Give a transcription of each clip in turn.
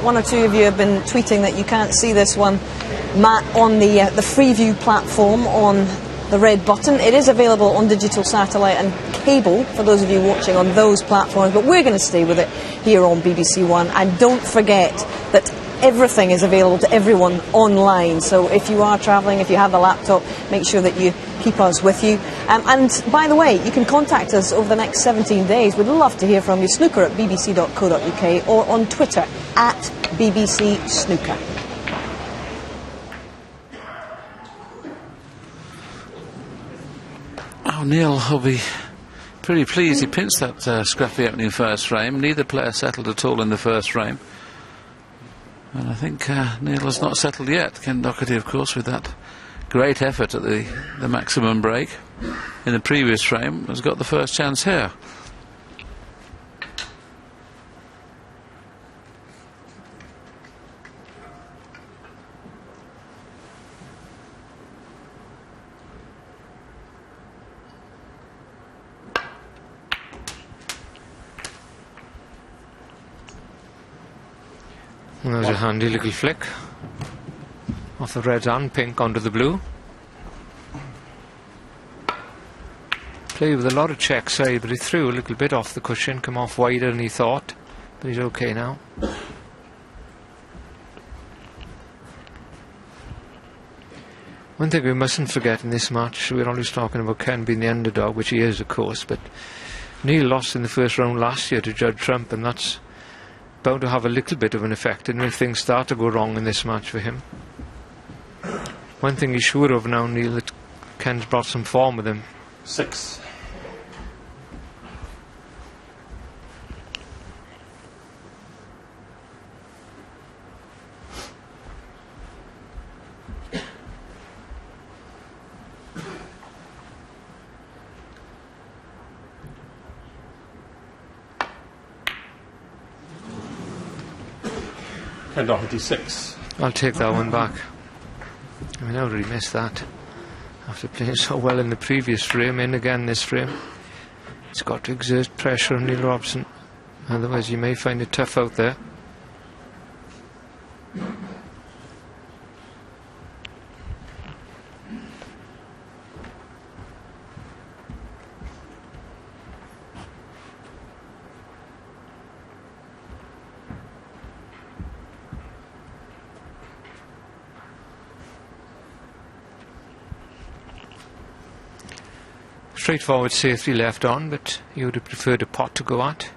one or two of you have been tweeting that you can't see this one, Matt, on the Freeview platform on the red button. It is available on digital satellite and cable for those of you watching on those platforms, but we're going to stay with it here on BBC One. And don't forget that everything is available to everyone online, so if you are travelling, if you have the laptop, make sure that you keep us with you. And by the way, you can contact us over the next 17 days. We'd love to hear from you. Snooker at bbc.co.uk or on Twitter at BBC Snooker. Oh, Neil will be pretty pleased. He pinched that scrappy opening first frame. Neither player settled at all in the first frame. And I think Neil has not settled yet. Ken Doherty, of course, with that great effort at the maximum break in the previous frame, has got the first chance here. And there's a handy little flick off the red and pink onto the blue. Played with a lot of check side, but he threw a little bit off the cushion, come off wider than he thought, but he's okay now. One thing we mustn't forget in this match, we're always talking about Ken being the underdog, which he is, of course, but Neil lost in the first round last year to Judd Trump, and that's bound to have a little bit of an effect, and when things start to go wrong in this match for him. One thing he's sure of now, Neil, that Ken's brought some form with him. 6. Ken Doherty 6. I'll take that one back. I mean, I already missed that after playing so well in the previous frame. In again this frame. It's got to exert pressure on Neil Robertson, otherwise you may find it tough out there. Straightforward safety left on, but you would have preferred a pot to go at.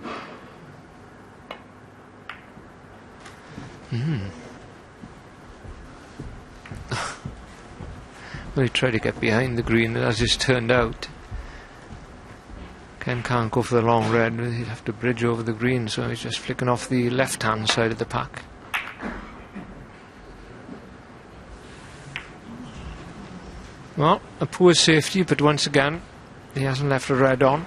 Well, he tried to get behind the green, and as it's turned out, Ken can't go for the long red. He'd have to bridge over the green, so he's just flicking off the left-hand side of the pack. Well, a poor safety, but once again, he hasn't left a red on.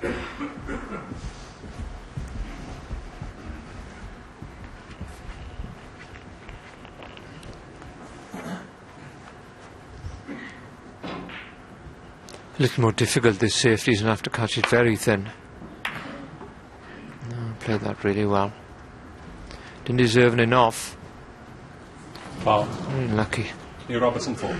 A little more difficult this safety, and have to catch it very thin. No, played that really well. Didn't deserve an off. Foul. Very lucky. Neil Robertson 4.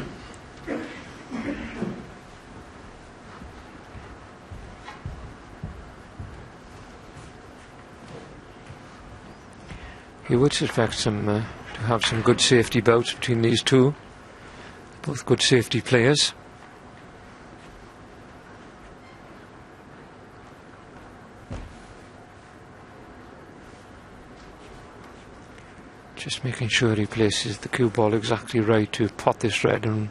You would suspect to have some good safety bouts between these two. Both good safety players. Just making sure he places the cue ball exactly right to pot this red and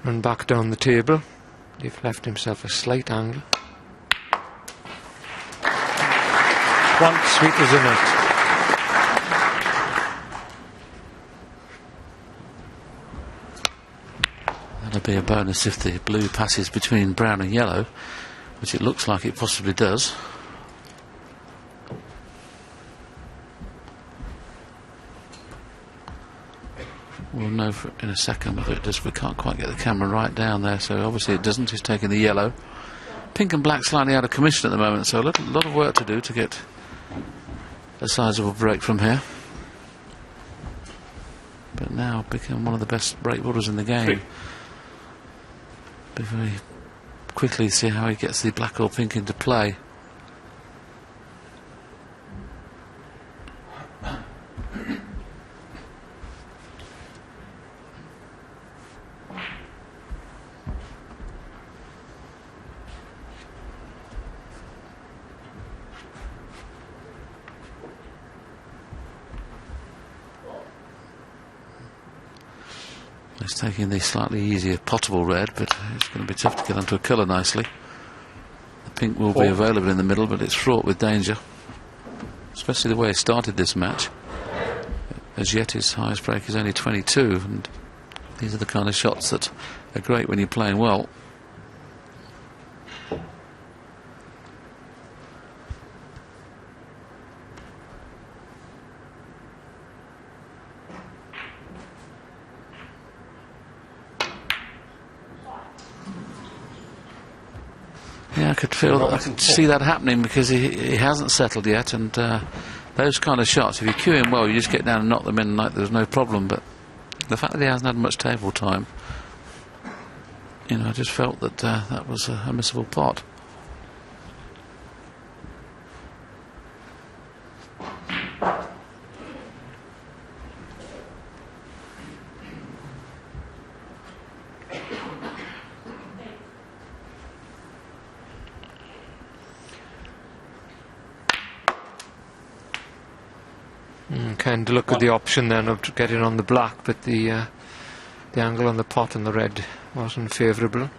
run back down the table. They've left himself a slight angle. One sweet as a nut. That'll be a bonus if the blue passes between brown and yellow, which it looks like it possibly does. We'll know in a second whether it does. We can't quite get the camera right down there, so obviously it doesn't. He's taking the yellow. Pink and black slightly out of commission at the moment, so a lot of work to do to get a sizable break from here. But now become one of the best break borders in the game. Be very quickly see how he gets the black or pink into play. He's taking the slightly easier potable red, but it's going to be tough to get onto a colour nicely. The pink will be available in the middle, but it's fraught with danger, especially the way he started this match. As yet his highest break is only 22, and these are the kind of shots that are great when you're playing well. Yeah, I could see that happening because he hasn't settled yet, and those kind of shots, if you cue him well, you just get down and knock them in like there's no problem. But the fact that he hasn't had much table time, you know, I just felt that that was a missable pot. Kind of look at the option then of getting on the black, but the angle on the pot and the red wasn't favourable.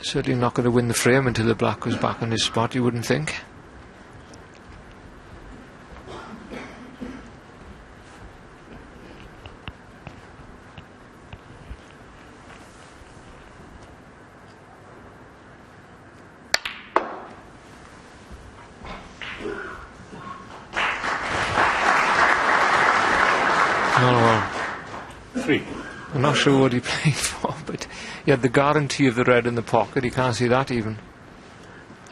Certainly not going to win the frame until the black was back on his spot, you wouldn't think. I'm not sure what he played for, but he had the guarantee of the red in the pocket. He can't see that even.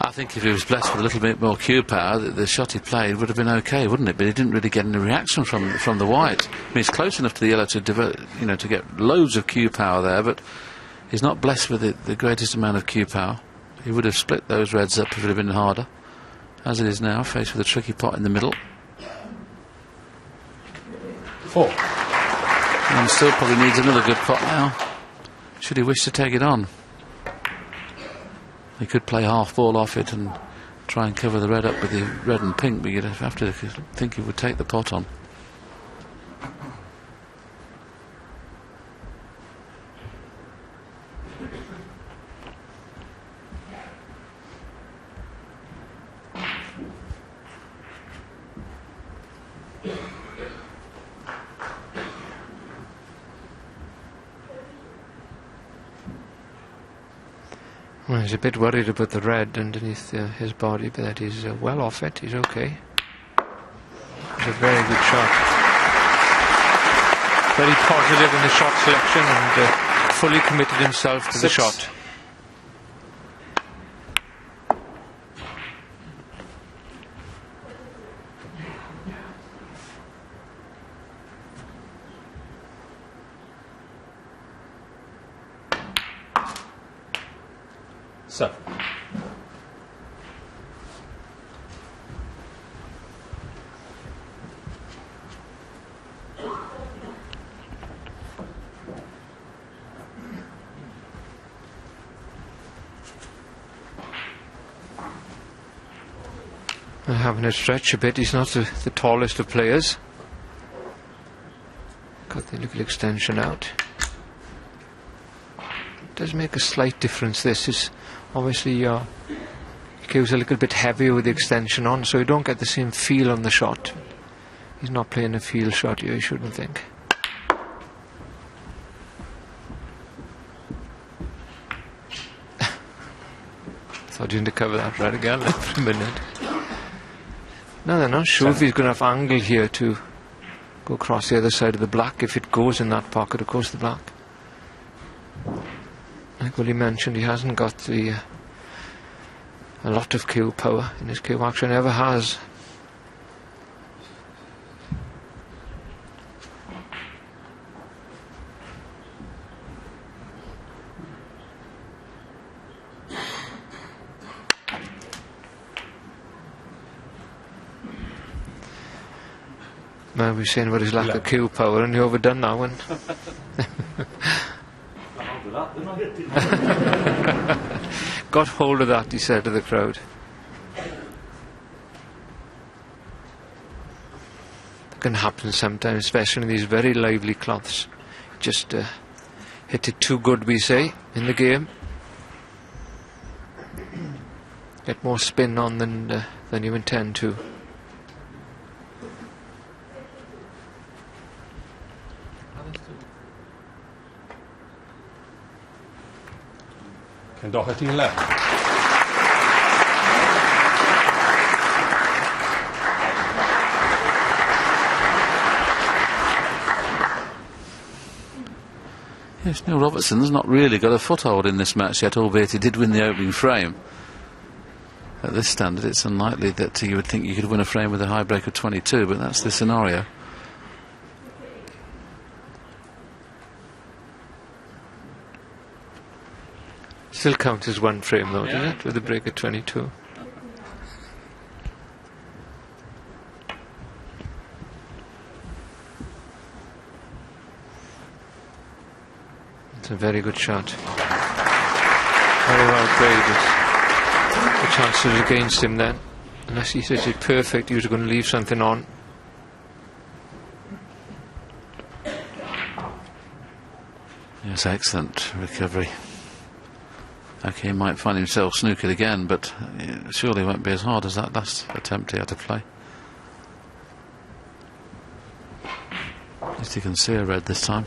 I think if he was blessed with a little bit more cue power, the shot he played would have been okay, wouldn't it? But he didn't really get any reaction from the white. I mean, he's close enough to the yellow to to get loads of cue power there, but he's not blessed with the greatest amount of cue power. He would have split those reds up if it had been harder. As it is now, faced with a tricky pot in the middle. 4. And still probably needs another good pot now, should he wish to take it on. He could play half ball off it and try and cover the red up with the red and pink, but you'd have to think he would take the pot on. Well, he's a bit worried about the red underneath his body, but that he's well off it. He's okay. It's a very good shot. Very positive in the shot selection and fully committed himself to the shot. Seven. Having to stretch a bit. He's not the tallest of players. Got the little extension out. Does make a slight difference. This is obviously your cue's a little bit heavier with the extension on, so you don't get the same feel on the shot. He's not playing a feel shot here, you shouldn't think. Thought you had to cover that right again for a minute. No, they're not sure if he's going to have angle here to go across the other side of the black. If it goes in that pocket, of course, the black. Like Willie mentioned, he hasn't got the a lot of cue power in his cue. Actually, never has. Man, we're saying about his lack of cue power, and he overdone that one. Got hold of that, he said to the crowd. That can happen sometimes, especially in these very lively cloths. Just hit it too good, we say, in the game. Get more spin on than you intend to. Can DOHERTY left. Yes, Neil Robertson's not really got a foothold in this match yet, albeit he did win the opening frame. At this standard, it's unlikely that you would think you could win a frame with a high break of 22, but that's the scenario. Still counts as one frame though, doesn't it? With a break of 22. It's a very good shot. Very well played. The chances against him then. Unless he says it's perfect, he was going to leave something on. Yes, excellent recovery. Okay, he might find himself snookered again, but surely it won't be as hard as that last attempt he had to play. At least he can see a red this time.